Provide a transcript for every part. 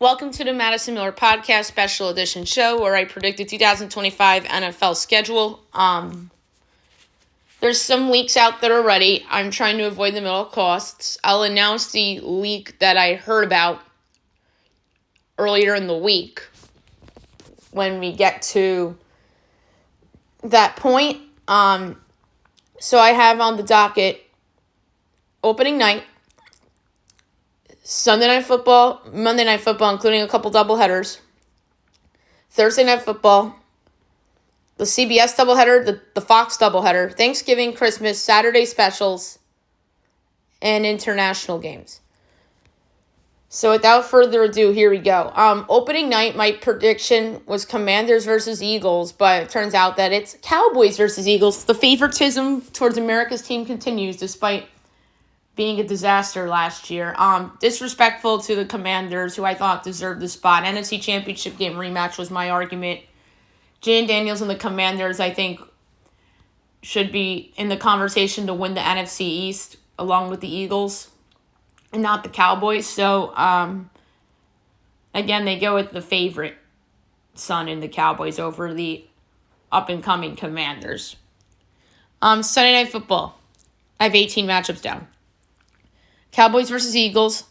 Welcome to the Madison Miller Podcast Special Edition show where I predict the 2025 NFL schedule. There's some leaks out that are ready. I'm trying to avoid the middle costs. I'll announce the leak that I heard about earlier in the week when we get to that point. So I have on the docket opening night, Sunday Night Football, Monday Night Football, including a couple doubleheaders, Thursday Night Football, the CBS doubleheader, the Fox doubleheader, Thanksgiving, Christmas, Saturday specials, and international games. So without further ado, here we go. Opening night, my prediction was Commanders versus Eagles, but it turns out that it's Cowboys versus Eagles. The favoritism towards America's team continues despite being a disaster last year. Disrespectful to the Commanders, who I thought deserved the spot. NFC Championship game rematch was my argument. Jane Daniels and the Commanders, I think, should be in the conversation to win the NFC East along with the Eagles and not the Cowboys. So, again, they go with the favorite son in the Cowboys over the up-and-coming Commanders. Sunday Night Football. I have 18 matchups down. Cowboys versus Eagles,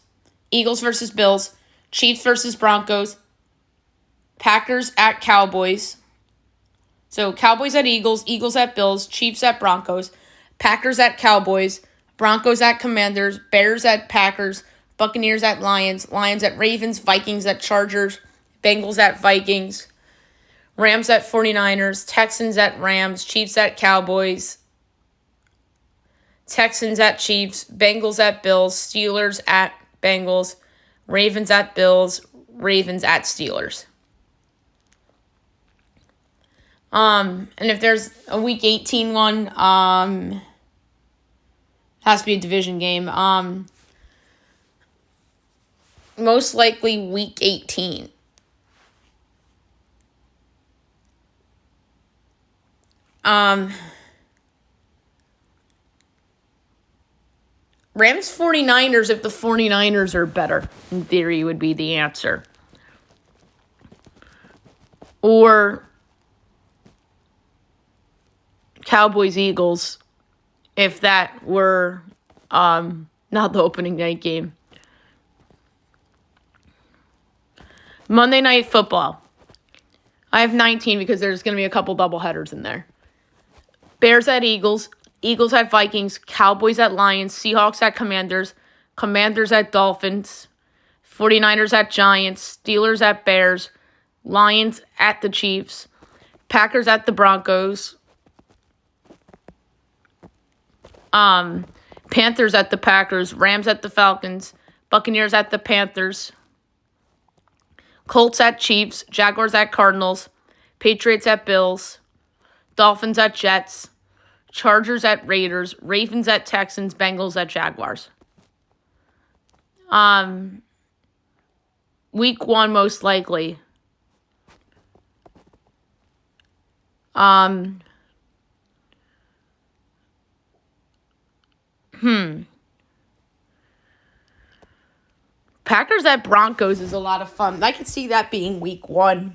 Eagles versus Bills, Chiefs versus Broncos, Packers at Cowboys. So Cowboys at Eagles, Eagles at Bills, Chiefs at Broncos, Packers at Cowboys, Broncos at Commanders, Bears at Packers, Buccaneers at Lions, Lions at Ravens, Vikings at Chargers, Bengals at Vikings, Rams at 49ers, Texans at Rams, Chiefs at Cowboys, Texans at Chiefs, Bengals at Bills, Steelers at Bengals, Ravens at Bills, Ravens at Steelers. And if there's a Week 18 one, has to be a division game. Most likely Week 18. Rams 49ers, if the 49ers are better, in theory, would be the answer. Or Cowboys Eagles, if that were not the opening night game. Monday Night Football. I have 19 because there's going to be a couple doubleheaders in there. Bears at Eagles, Eagles at Vikings, Cowboys at Lions, Seahawks at Commanders, Commanders at Dolphins, 49ers at Giants, Steelers at Bears, Lions at the Chiefs, Packers at the Broncos, Panthers at the Packers, Rams at the Falcons, Buccaneers at the Panthers, Colts at Chiefs, Jaguars at Cardinals, Patriots at Bills, Dolphins at Jets, Chargers at Raiders, Ravens at Texans, Bengals at Jaguars. Week 1 most likely. Packers at Broncos is a lot of fun. I could see that being Week 1.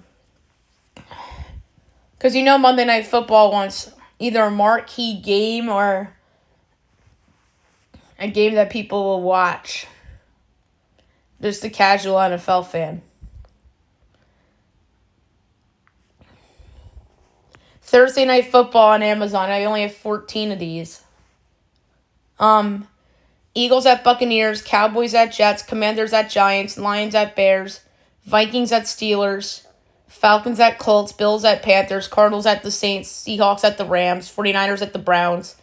Because Monday Night Football wants either a marquee game or a game that people will watch. Just a casual NFL fan. Thursday Night Football on Amazon. I only have 14 of these. Eagles at Buccaneers, Cowboys at Jets, Commanders at Giants, Lions at Bears, Vikings at Steelers, Falcons at Colts, Bills at Panthers, Cardinals at the Saints, Seahawks at the Rams, 49ers at the Browns,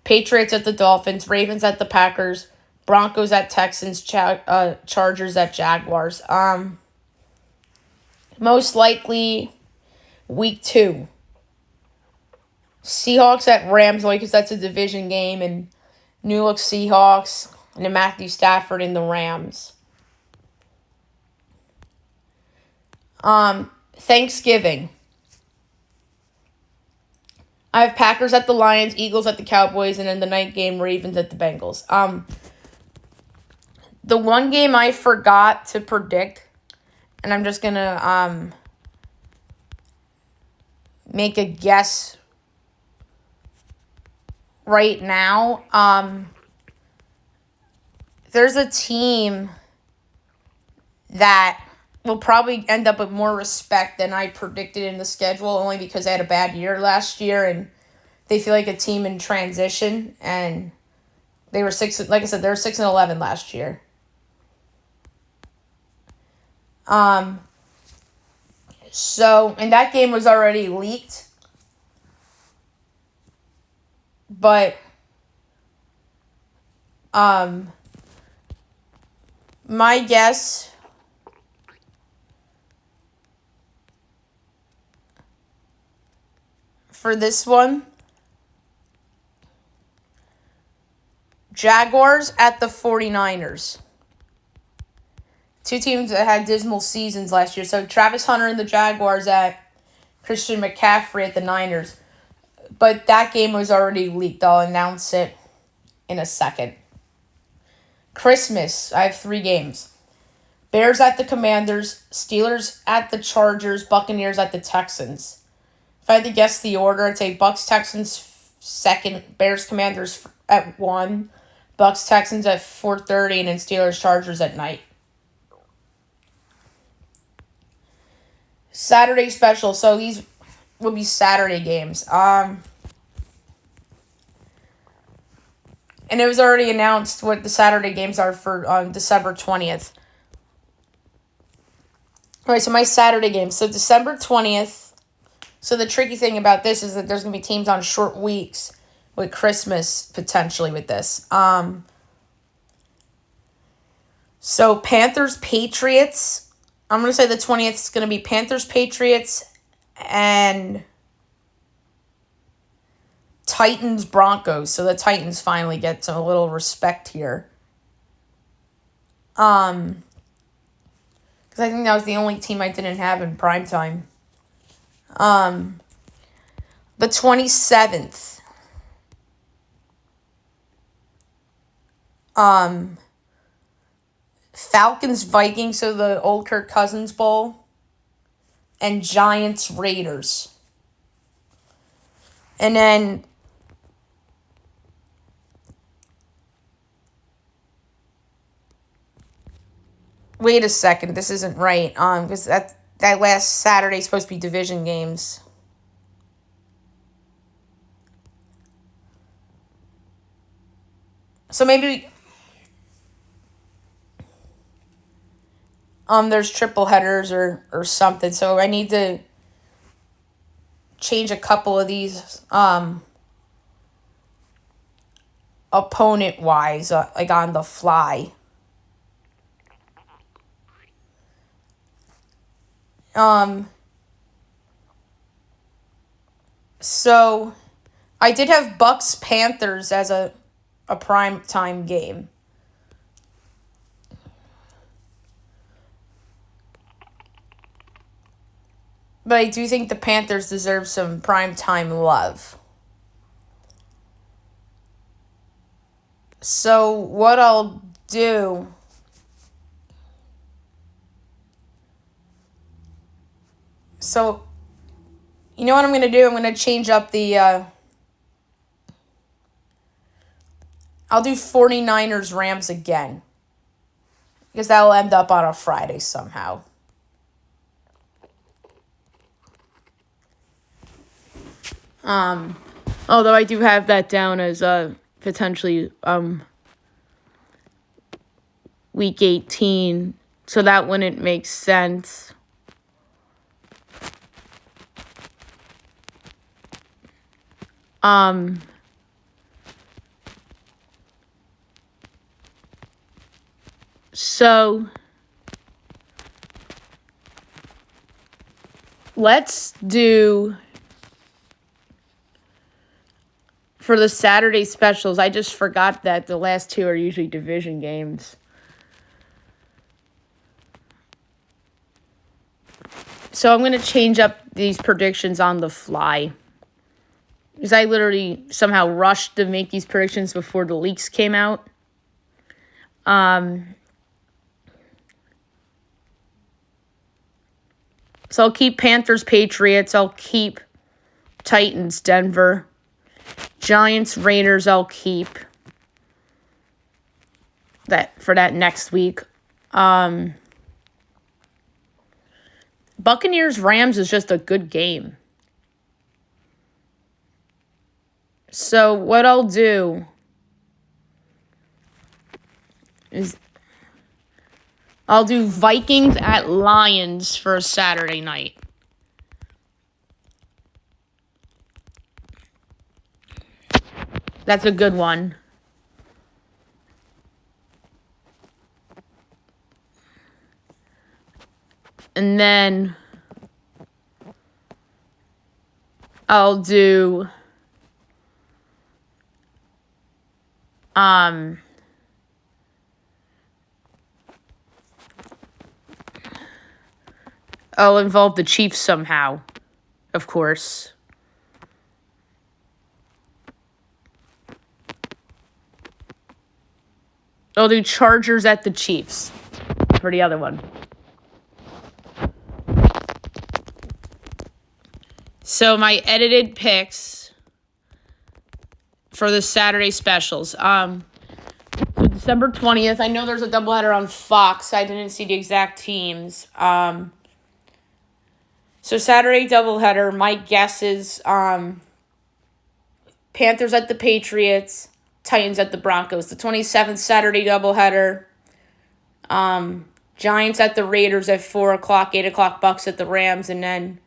Patriots at the Dolphins, Ravens at the Packers, Broncos at Texans, Chargers at Jaguars. Most likely Week 2. Seahawks at Rams, only because that's a division game, and New Look Seahawks, and then Matthew Stafford in the Rams. Thanksgiving. I have Packers at the Lions, Eagles at the Cowboys, and in the night game, Ravens at the Bengals. The one game I forgot to predict and I'm just going to make a guess right now. There's a team that will probably end up with more respect than I predicted in the schedule, only because they had a bad year last year and they feel like a team in transition, and they were like I said, they were 6-11 last year. So, and that game was already leaked, but my guess for this one, Jaguars at the 49ers. Two teams that had dismal seasons last year. So Travis Hunter and the Jaguars at Christian McCaffrey at the Niners. But that game was already leaked. I'll announce it in a second. Christmas, I have 3 games. Bears at the Commanders, Steelers at the Chargers, Buccaneers at the Texans. If I had to guess the order, I'd say Bucs Texans second, Bears Commanders at 1, Bucs Texans at 4:30, and then Steelers Chargers at night. Saturday special, so these will be Saturday games. And it was already announced what the Saturday games are for on December 20th. All right, so my Saturday games. So December 20th. So the tricky thing about this is that there's going to be teams on short weeks with Christmas potentially with this. So Panthers, Patriots. I'm going to say the 20th is going to be Panthers, Patriots, and Titans, Broncos. So the Titans finally get some little respect here. Because I think that was the only team I didn't have in primetime. The 27th. Falcons, Vikings, so the old Kirk Cousins Bowl. And Giants, Raiders. And then wait a second, this isn't right. Because that last Saturday is supposed to be division games. So maybe there's triple headers or something. So I need to change a couple of these opponent wise, like on the fly. So I did have Bucs Panthers as a prime time game. But I do think the Panthers deserve some primetime love. So what I'll do... So, you know what I'm going to do? I'm going to change up the... I'll do 49ers Rams again. Because that will end up on a Friday somehow. Although I do have that down as potentially week 18, so that wouldn't make sense. So let's do for the Saturday specials. I just forgot that the last 2 are usually division games. So I'm going to change up these predictions on the fly. Because I literally somehow rushed to make these predictions before the leaks came out. So I'll keep Panthers, Patriots. I'll keep Titans, Denver. Giants, Raiders, I'll keep that for that next week. Buccaneers, Rams is just a good game. So what I'll do is I'll do Vikings at Lions for a Saturday night. That's a good one. And then I'll do I'll involve the Chiefs somehow, of course. I'll do Chargers at the Chiefs for the other one. So my edited picks for the Saturday specials. So December 20th, I know there's a doubleheader on Fox. I didn't see the exact teams. So Saturday doubleheader, my guess is Panthers at the Patriots, Titans at the Broncos. The 27th Saturday doubleheader, Giants at the Raiders at 4 o'clock, 8 o'clock Bucks at the Rams, and then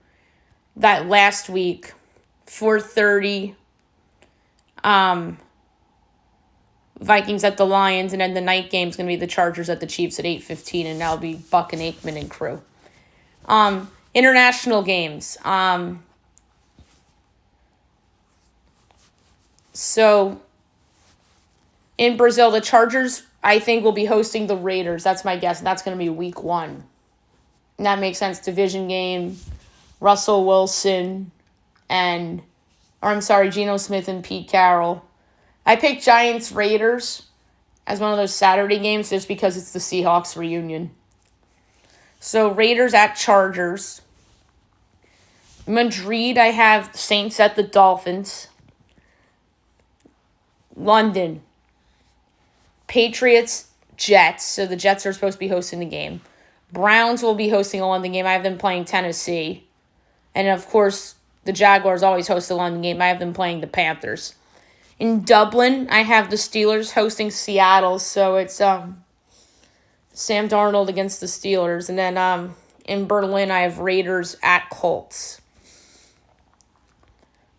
that last week, 4:30, Vikings at the Lions, and then the night game is going to be the Chargers at the Chiefs at 8:15, and that'll be Buck and Aikman and crew. International games. So in Brazil, the Chargers, I think, will be hosting the Raiders. That's my guess, and that's going to be week 1. And that makes sense. Division game. Russell Wilson Geno Smith and Pete Carroll. I picked Giants Raiders as one of those Saturday games just because it's the Seahawks reunion. So Raiders at Chargers. Madrid, I have Saints at the Dolphins. London, Patriots, Jets. So the Jets are supposed to be hosting the game. Browns will be hosting a London game. I have them playing Tennessee. And, of course, the Jaguars always host the London game. I have them playing the Panthers. In Dublin, I have the Steelers hosting Seattle. So it's Sam Darnold against the Steelers. And then in Berlin, I have Raiders at Colts.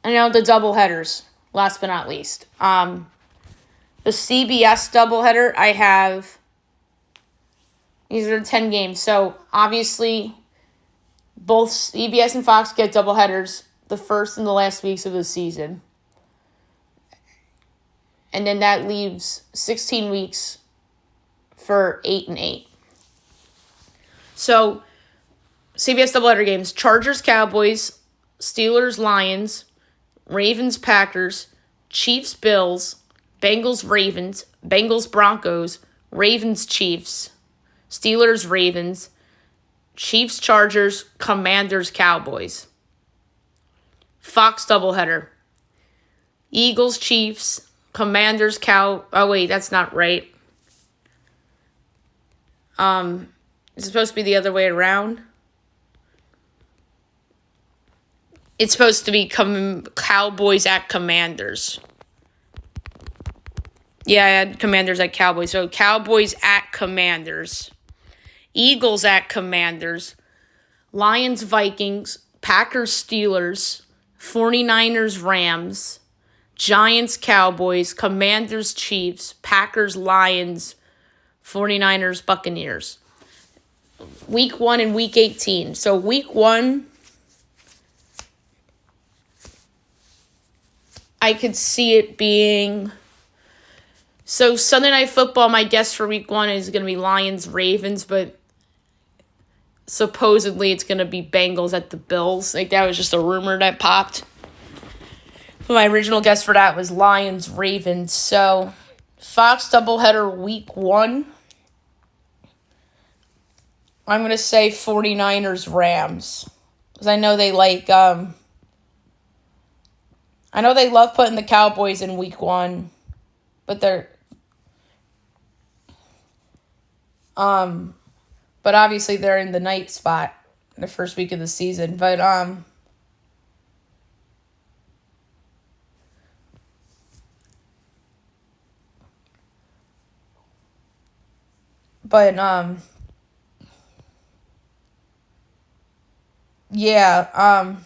And now the doubleheaders, last but not least. The CBS doubleheader, I have... These are 10 games. So, obviously, both CBS and Fox get doubleheaders the first and the last weeks of the season. And then that leaves 16 weeks for 8 and 8. So, CBS doubleheader games. Chargers, Cowboys, Steelers, Lions, Ravens, Packers, Chiefs, Bills, Bengals, Ravens, Bengals, Broncos, Ravens, Chiefs, Steelers, Ravens, Chiefs, Chargers, Commanders, Cowboys. Fox doubleheader. Eagles, Chiefs, Commanders, Oh, wait, that's not right. It's supposed to be the other way around. It's supposed to be Cowboys at Commanders. Yeah, I had Commanders at Cowboys. So Cowboys at Commanders. Eagles at Commanders. Lions, Vikings. Packers, Steelers. 49ers, Rams. Giants, Cowboys. Commanders, Chiefs. Packers, Lions. 49ers, Buccaneers. Week 1 and Week 18. So Week 1... I could see it being... So Sunday Night Football, my guess for Week 1 is going to be Lions-Ravens, but supposedly it's going to be Bengals at the Bills. Like, that was just a rumor that popped. But my original guess for that was Lions-Ravens. So, Fox doubleheader Week 1. I'm going to say 49ers-Rams. because I know they I know they love putting the Cowboys in week 1, but but obviously they're in the night spot in the first week of the season. Yeah,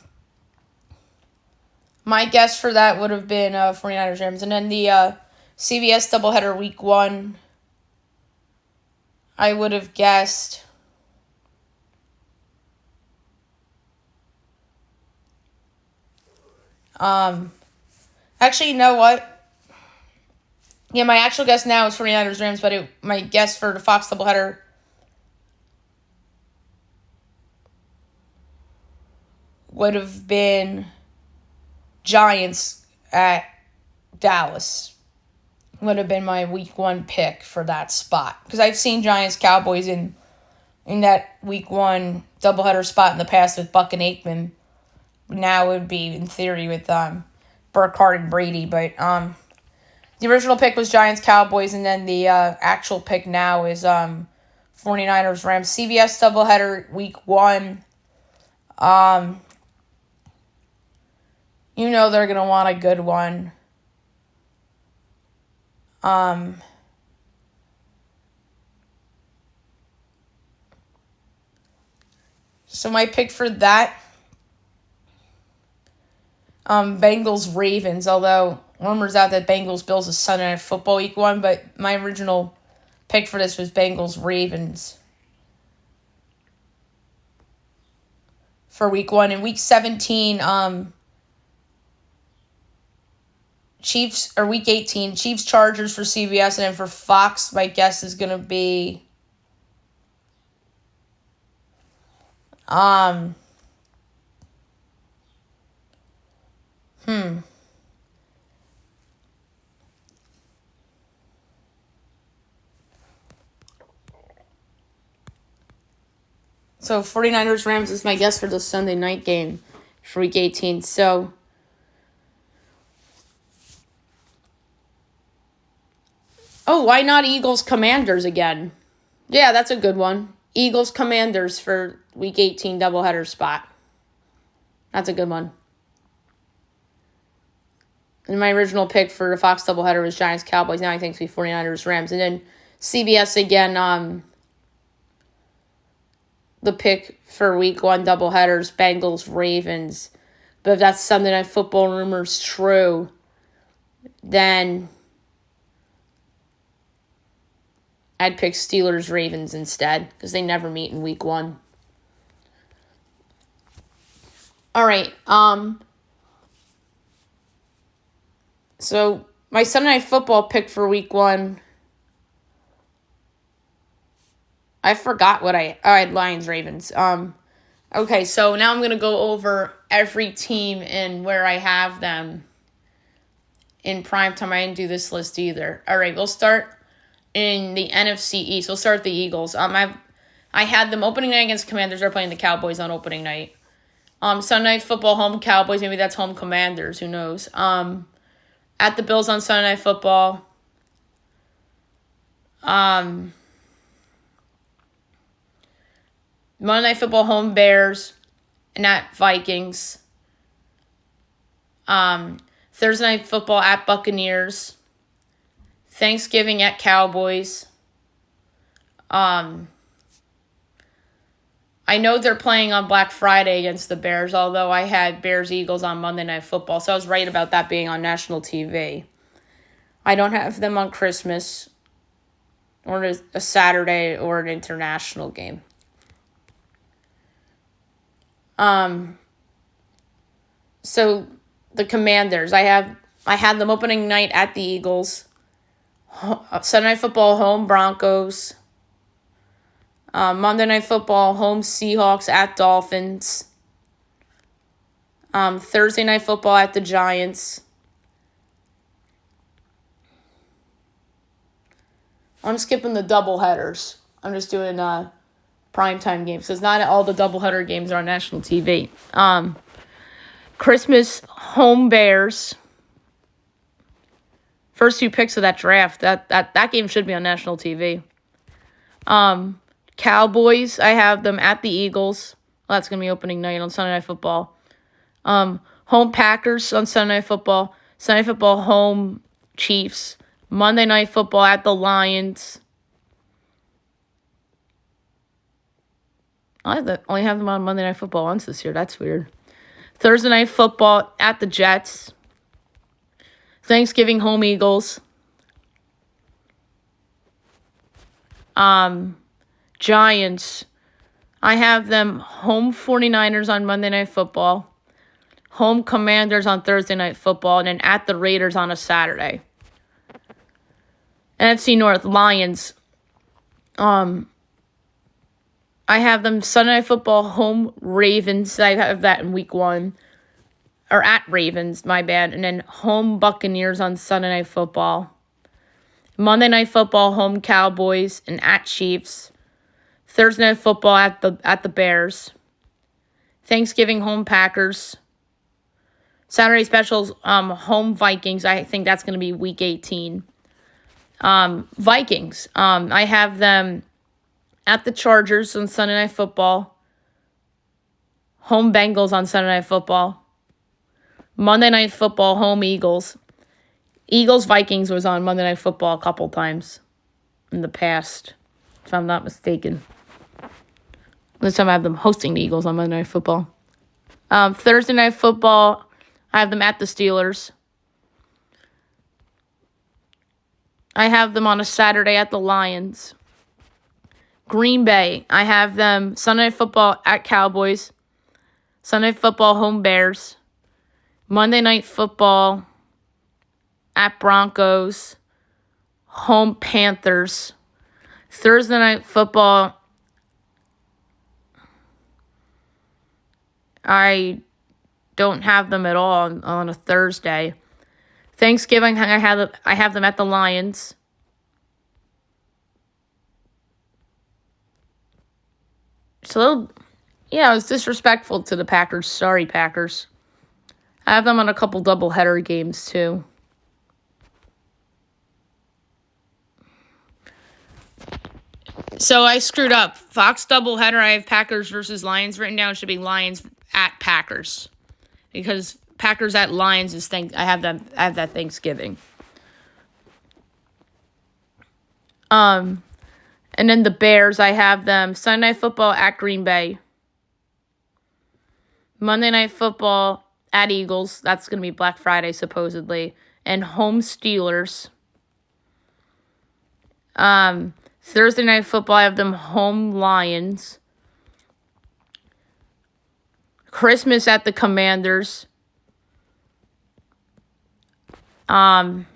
my guess for that would have been 49ers Rams. And then the CBS doubleheader week 1, I would have guessed actually, you know what? Yeah, my actual guess now is 49ers Rams, but my guess for the Fox doubleheader would have been Giants at Dallas. Would have been my week 1 pick for that spot. Because I've seen Giants Cowboys in that week 1 doubleheader spot in the past with Buck and Aikman. Now it would be, in theory, with Burkhardt and Brady. But the original pick was Giants Cowboys, and then the actual pick now is 49ers Rams. CBS doubleheader week 1. You know they're going to want a good one. So my pick for that, Bengals Ravens. Although rumors out that Bengals Bills is Sunday Night Football week 1, but my original pick for this was Bengals Ravens for week 1. In week 17, Chiefs, or week 18, Chiefs Chargers for CBS, and then for Fox, my guess is gonna be So 49ers Rams is my guess for the Sunday night game for week 18. So why not Eagles Commanders again? Yeah, that's a good one. Eagles Commanders for week 18 doubleheader spot. That's a good one. And my original pick for the Fox doubleheader was Giants Cowboys. Now I think it's going to be 49ers Rams. And then CBS again, the pick for week 1 doubleheaders, Bengals Ravens. But if that's Sunday Night Football rumors true, then I'd pick Steelers Ravens instead, because they never meet in week 1. All right. So my Sunday Night Football pick for week 1, I forgot what I had Lions Ravens. Okay, so now I'm going to go over every team and where I have them in primetime. I didn't do this list either. All right, we'll start in the NFC East. We'll start with the Eagles. I had them opening night against Commanders. They're playing the Cowboys on opening night. Sunday Night Football, home Cowboys. Maybe that's home Commanders. Who knows? At the Bills on Sunday Night Football. Monday Night Football, home Bears, and at Vikings. Thursday Night Football at Buccaneers. Thanksgiving at Cowboys. I know they're playing on Black Friday against the Bears, although I had Bears-Eagles on Monday Night Football, so I was right about that being on national TV. I don't have them on Christmas or a Saturday or an international game. So the Commanders, I had them opening night at the Eagles. Sunday Night Football, home Broncos. Monday Night Football, home Seahawks at Dolphins. Thursday Night Football at the Giants. I'm skipping the doubleheaders. I'm just doing primetime games, because not all the doubleheader games are on national TV. Christmas home Bears. First two picks of that draft. That game should be on national TV. Cowboys, I have them at the Eagles. Well, that's going to be opening night on Sunday Night Football. Home Packers on Sunday Night Football. Sunday Night Football, home Chiefs. Monday Night Football at the Lions. I only have them on Monday Night Football once this year. That's weird. Thursday Night Football at the Jets. Thanksgiving, home Eagles. Giants, I have them home 49ers on Monday Night Football, home Commanders on Thursday Night Football, and then at the Raiders on a Saturday. NFC North, Lions, I have them Sunday Night Football, home Ravens. I have that in week 1. Or at Ravens, my bad. And then home Buccaneers on Sunday Night Football. Monday Night Football, home Cowboys, and at Chiefs. Thursday Night Football at the Bears. Thanksgiving, home Packers. Saturday specials, home Vikings. I think that's going to be week 18. Vikings, I have them at the Chargers on Sunday Night Football. Home Bengals on Sunday Night Football. Monday Night Football, home Eagles. Eagles-Vikings was on Monday Night Football a couple times in the past, if I'm not mistaken. This time I have them hosting the Eagles on Monday Night Football. Thursday Night Football, I have them at the Steelers. I have them on a Saturday at the Lions. Green Bay, I have them Sunday Night Football at Cowboys. Sunday Night Football, home Bears. Monday Night Football at Broncos. Home Panthers. Thursday Night Football, I don't have them at all on a Thursday. Thanksgiving, I have them at the Lions. So, yeah, it was disrespectful to the Packers. Sorry, Packers. I have them on a couple doubleheader games, too. So I screwed up. Fox doubleheader, I have Packers versus Lions written down. It should be Lions at Packers. Because Packers at Lions is I have that Thanksgiving. And then the Bears, I have them Sunday Night Football at Green Bay. Monday Night Football at Eagles. That's going to be Black Friday, supposedly. And home Steelers. Thursday Night Football, I have them home Lions. Christmas at the Commanders. And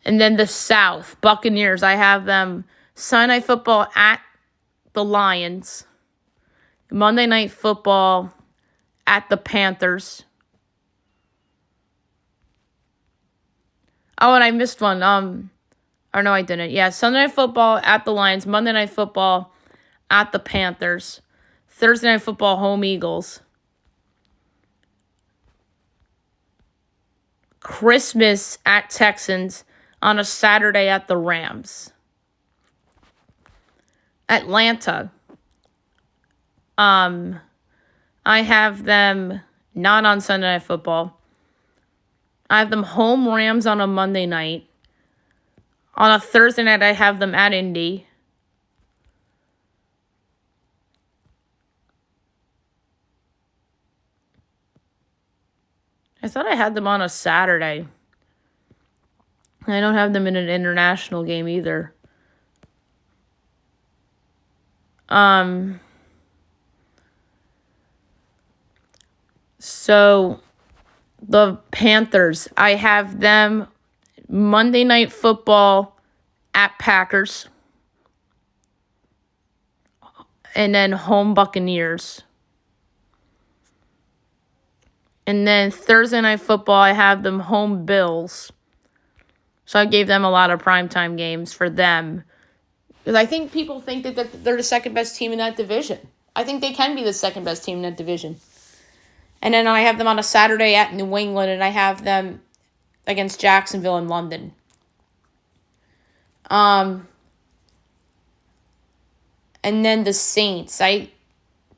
then the South, Buccaneers, I have them Sunday Night Football at the Lions. Monday Night Football at the Panthers. Oh, and I missed one. Or no, I didn't. Yeah, Sunday Night Football at the Lions. Monday Night Football at the Panthers. Thursday Night Football, home Eagles. Christmas at Texans. On a Saturday at the Rams. Atlanta. I have them not on Sunday Night Football. I have them home Rams on a Monday night. On a Thursday night, I have them at Indy. I thought I had them on a Saturday. I don't have them in an international game either. So the Panthers, I have them Monday Night Football at Packers. And then home Buccaneers. And then Thursday Night Football, I have them home Bills. So I gave them a lot of primetime games for them. Because I think people think that they're the second best team in that division. I think they can be the second best team in that division. And then I have them on a Saturday at New England, and I have them against Jacksonville in London. And then the Saints. I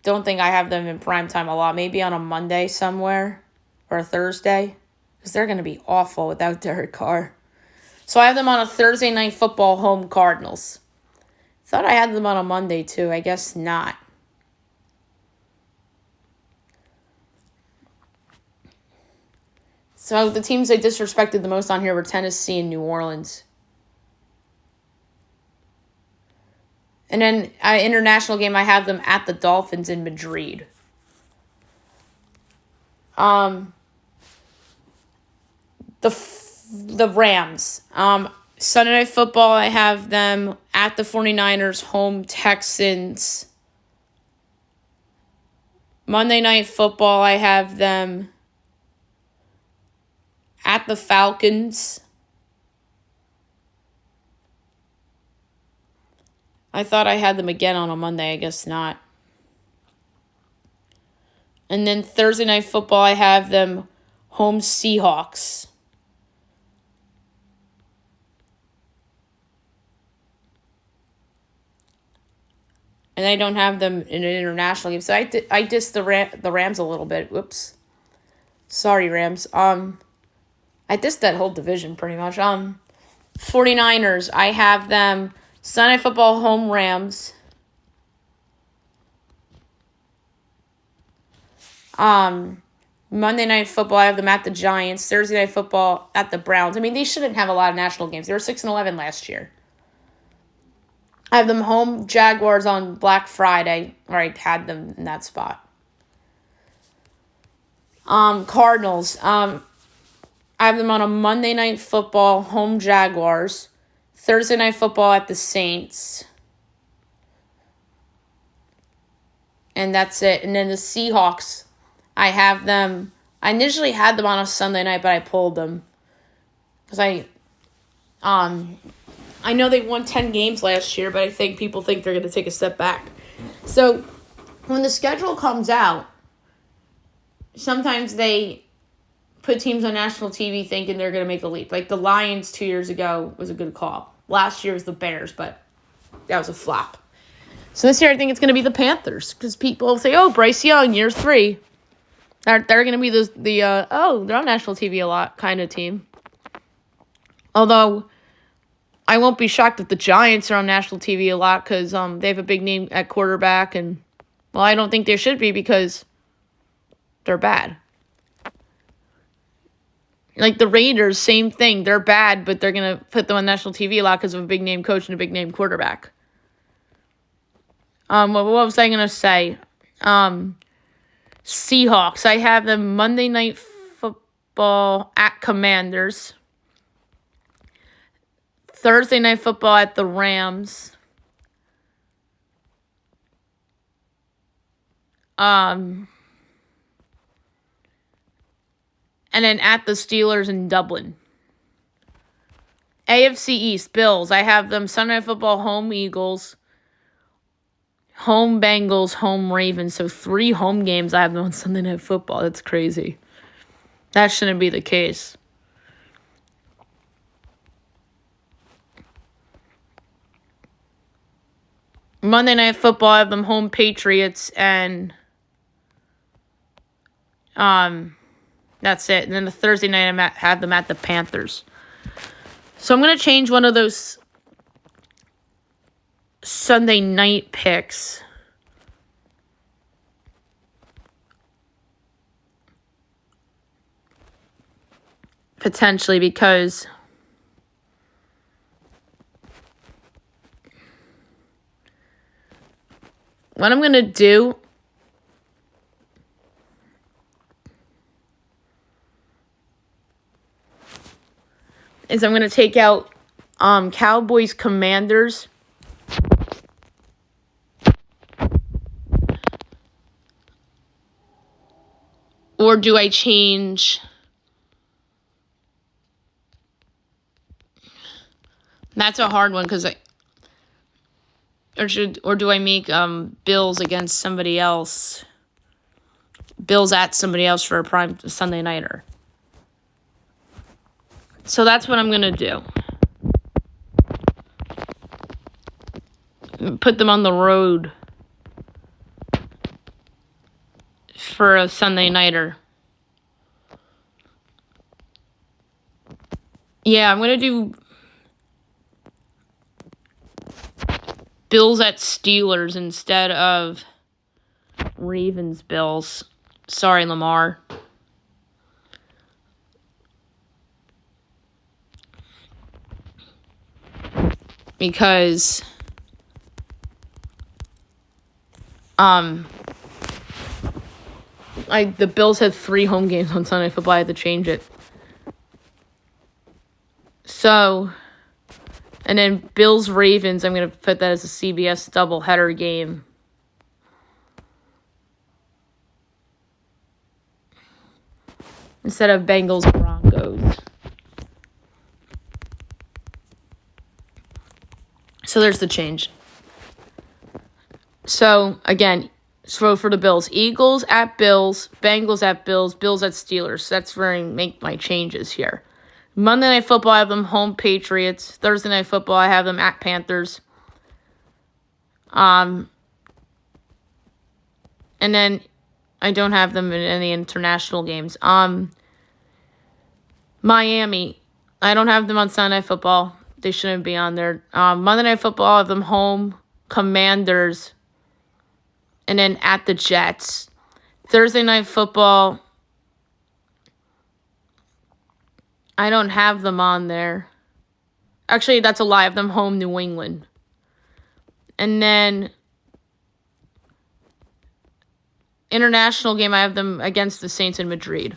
don't think I have them in primetime a lot. Maybe on a Monday somewhere or a Thursday. Because they're going to be awful without Derek Carr. So I have them on a Thursday Night Football home Cardinals. Thought I had them on a Monday too. I guess not. So the teams I disrespected the most on here were Tennessee and New Orleans. And then international game, I have them at the Dolphins in Madrid. The Rams. Sunday Night Football, I have them at the 49ers, home Texans. Monday Night Football, I have them at the Falcons. I thought I had them again on a Monday. I guess not. And then Thursday Night Football, I have them home Seahawks. And I don't have them in an international game. So I dissed the Rams a little bit. Whoops. Sorry, Rams. I dissed that whole division pretty much. 49ers, I have them Sunday Night Football home Rams. Monday Night Football, I have them at the Giants. Thursday Night Football at the Browns. I mean, they shouldn't have a lot of national games. They were 6-11 last year. I have them home Jaguars on Black Friday. Or I had them in that spot. Cardinals. I have them on a Monday Night Football home Jaguars. Thursday Night Football at the Saints. And that's it. And then the Seahawks. I have them. I initially had them on a Sunday night, but I pulled them. Because I know they won 10 games last year, but I think people think they're going to take a step back. So, when the schedule comes out, sometimes they put teams on national TV thinking they're going to make a leap. Like the Lions 2 years ago was a good call. Last year was the Bears, but that was a flop. So this year I think it's going to be the Panthers because people say, oh, Bryce Young, year 3. They're going to be they're on national TV a lot kind of team. Although I won't be shocked if the Giants are on national TV a lot because they have a big name at quarterback. And, well, I don't think they should be because they're bad. Like the Raiders, same thing. They're bad, but they're going to put them on national TV a lot because of a big name coach and a big name quarterback. What was I going to say? Seahawks. I have them Monday Night Football at Commanders. Thursday Night Football at the Rams. And then at the Steelers in Dublin. AFC East, Bills. I have them Sunday Night Football, home Eagles. Home Bengals, home Ravens. So 3 home games I have them on Sunday Night Football. That's crazy. That shouldn't be the case. Monday Night Football, I have them home Patriots and that's it. And then the Thursday night I have them at the Panthers. So I'm going to change one of those Sunday night picks. Potentially because what I'm going to do is I'm going to take out Cowboys Commanders. Or do I change? That's a hard one because Or do I make Bills against somebody else? Bills at somebody else for a prime Sunday nighter. So that's what I'm going to do. Put them on the road for a Sunday nighter. Yeah, I'm going to do Bills at Steelers instead of Ravens Bills. Sorry, Lamar. Because the Bills had 3 home games on Sunday Football. I had to change it. So, and then Bills Ravens, I'm going to put that as a CBS doubleheader game. Instead of Bengals Broncos. So there's the change. So, again, so for the Bills, Eagles at Bills, Bengals at Bills, Bills at Steelers. That's where I make my changes here. Monday Night Football, I have them home Patriots. Thursday Night Football, I have them at Panthers. And then I don't have them in any international games. Miami, I don't have them on Sunday Night Football. They shouldn't be on there. Monday Night Football, I have them home, Commanders, and then at the Jets. Thursday Night Football, I don't have them on there. Actually, that's a lie. I have them home, New England. And then international game, I have them against the Saints in Madrid.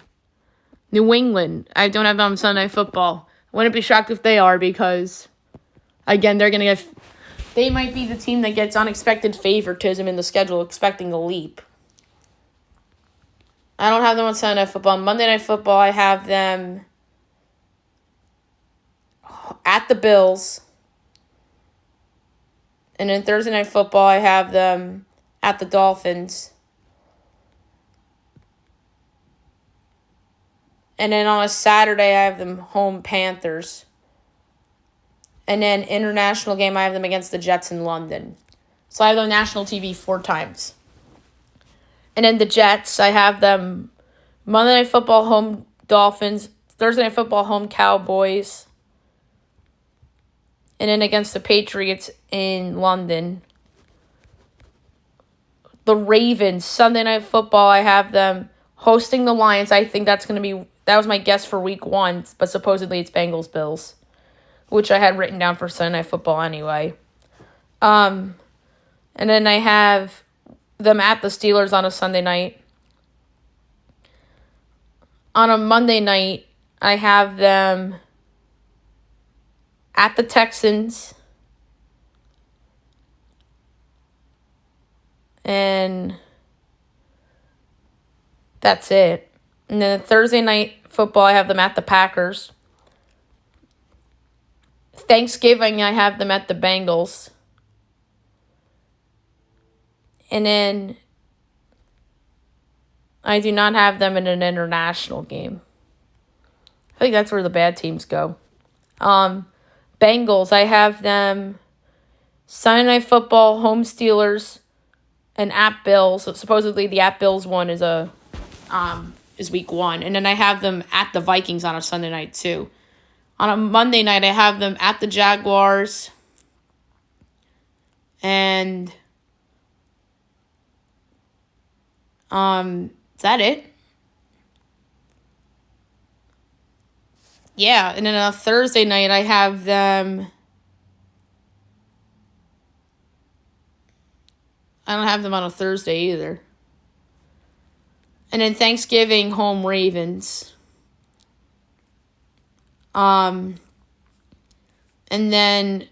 New England, I don't have them on Sunday Night Football. I wouldn't be shocked if they are because, again, they're going to get... They might be the team that gets unexpected favoritism in the schedule, expecting a leap. I don't have them on Sunday Night Football. Monday Night Football, I have them at the Bills. And then Thursday Night Football, I have them at the Dolphins. And then on a Saturday, I have them home Panthers. And then international game, I have them against the Jets in London. So I have them national TV 4 times. And then the Jets, I have them Monday Night Football home Dolphins, Thursday Night Football home Cowboys. And then against the Patriots in London. The Ravens, Sunday Night Football, I have them hosting the Lions. I think that's going to be... That was my guess for week 1, but supposedly it's Bengals-Bills, which I had written down for Sunday Night Football anyway. And then I have them at the Steelers on a Sunday night. On a Monday night, I have them at the Texans. And that's it. And then Thursday Night Football, I have them at the Packers. Thanksgiving, I have them at the Bengals. And then I do not have them in an international game. I think that's where the bad teams go. Bengals, I have them Sunday Night Football, home Steelers, and at Bills. So supposedly the at Bills one is week 1. And then I have them at the Vikings on a Sunday night too. On a Monday night, I have them at the Jaguars. And is that it? Yeah, and then on a Thursday night, I have them... I don't have them on a Thursday either. And then Thanksgiving, home Ravens. And then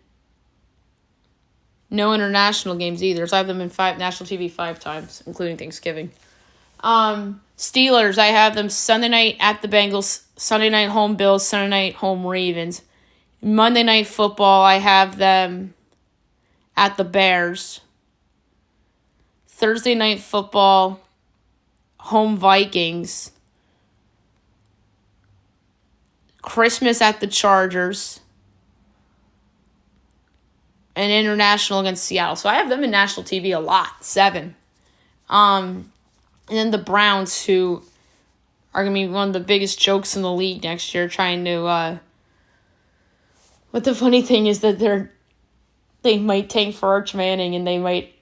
no international games either. So I have them in national TV 5 times, including Thanksgiving. Steelers, I have them Sunday night at the Bengals, Sunday night home Bills, Sunday night home Ravens. Monday Night Football, I have them at the Bears. Thursday Night Football, home Vikings. Christmas at the Chargers. And international against Seattle. So I have them in national TV a lot. 7. And then the Browns, who are going to be one of the biggest jokes in the league next year, trying to... But the funny thing is that they might tank for Arch Manning, and they might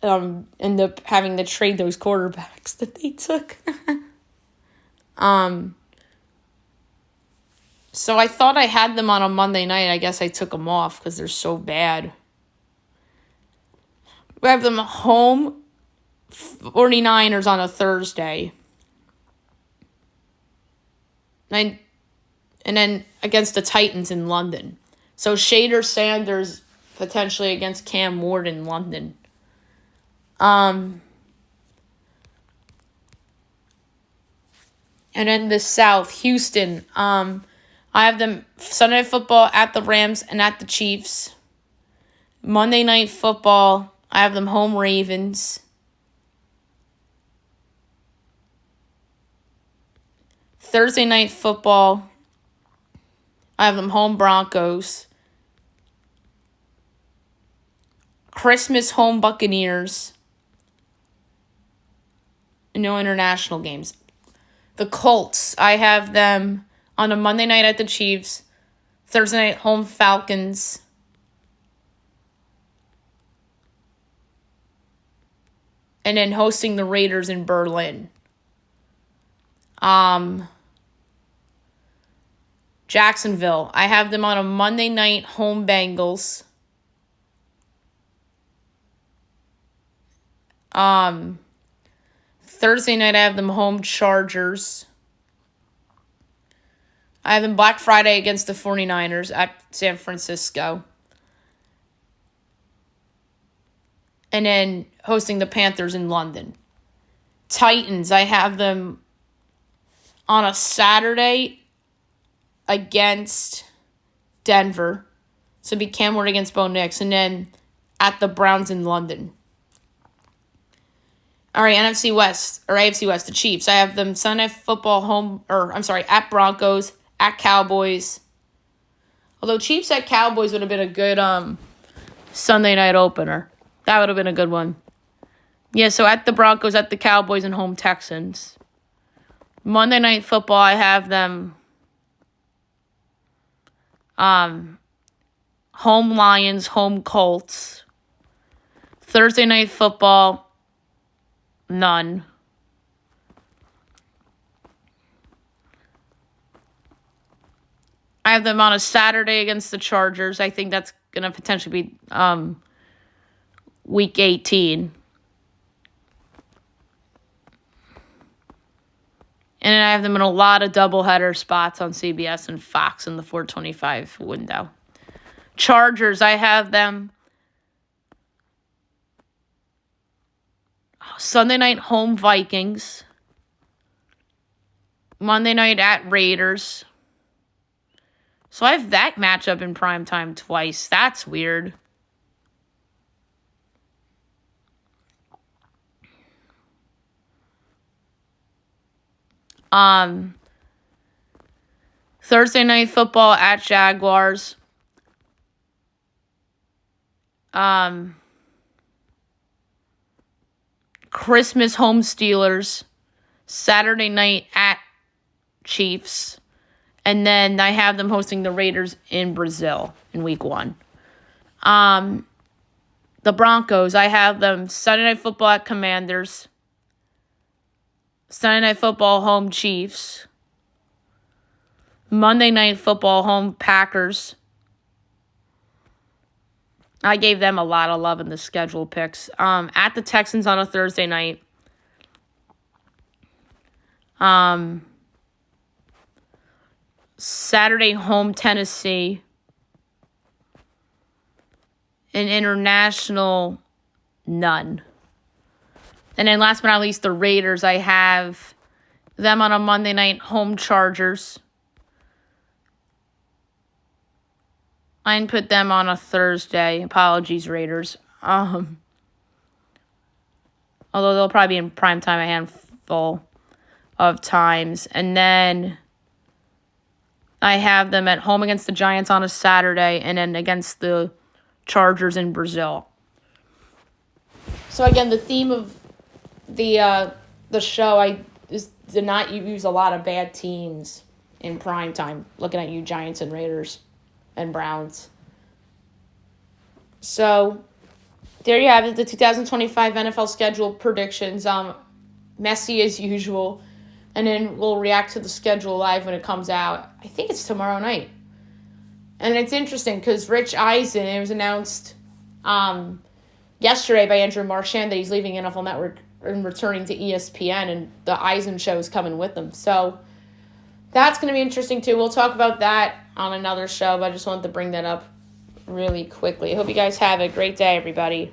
end up having to trade those quarterbacks that they took. So I thought I had them on a Monday night. I guess I took them off because they're so bad. We have them home 49ers on a Thursday. And then against the Titans in London. So Shader Sanders potentially against Cam Ward in London. And then the South, Houston. I have them Sunday Night Football at the Rams and at the Chiefs. Monday Night Football, I have them home Ravens. Thursday Night Football, I have them home Broncos. Christmas home Buccaneers. No international games. The Colts, I have them on a Monday night at the Chiefs. Thursday night home Falcons. And then hosting the Raiders in Berlin. Jacksonville, I have them on a Monday night home Bengals. Thursday night, I have them home Chargers. I have them Black Friday against the 49ers at San Francisco. And then hosting the Panthers in London. Titans, I have them on a Saturday against Denver. So it'd be Cam Ward against Bo Nix. And then at the Browns in London. All right, NFC West, or AFC West, the Chiefs. I have them Sunday Football at Broncos, at Cowboys. Although Chiefs at Cowboys would have been a good Sunday night opener. That would have been a good one. Yeah, so at the Broncos, at the Cowboys, and home Texans. Monday Night Football, I have them home Lions, home Colts. Thursday Night Football, none. I have them on a Saturday against the Chargers. I think that's going to potentially be Week 18. And then I have them in a lot of doubleheader spots on CBS and Fox in the 425 window. Chargers, I have them Sunday night home Vikings. Monday night at Raiders. So I have that matchup in primetime twice. That's weird. Thursday Night Football at Jaguars. Christmas home Steelers. Saturday night at Chiefs. And then I have them hosting the Raiders in Brazil in week 1. The Broncos, I have them Sunday Night Football at Commanders. Sunday Night Football home Chiefs. Monday Night Football home Packers. I gave them a lot of love in the schedule picks. At the Texans on a Thursday night. Saturday home Tennessee. And international, none. And then last but not least, the Raiders. I have them on a Monday night home Chargers. I didn't put them on a Thursday. Apologies, Raiders. Although they'll probably be in prime time a handful of times. And then I have them at home against the Giants on a Saturday and then against the Chargers in Brazil. So again, the theme of the show is to not use a lot of bad teams in prime time. Looking at you, Giants and Raiders and Browns. So there you have it, the 2025 NFL schedule predictions. Messy as usual. And then we'll react to the schedule live when it comes out. I think it's tomorrow night. And it's interesting because Rich Eisen, it was announced yesterday by Andrew Marchand that he's leaving NFL Network and returning to ESPN, and the Eisen show is coming with them. So that's going to be interesting too. We'll talk about that on another show, but I just wanted to bring that up really quickly. I hope you guys have a great day, everybody.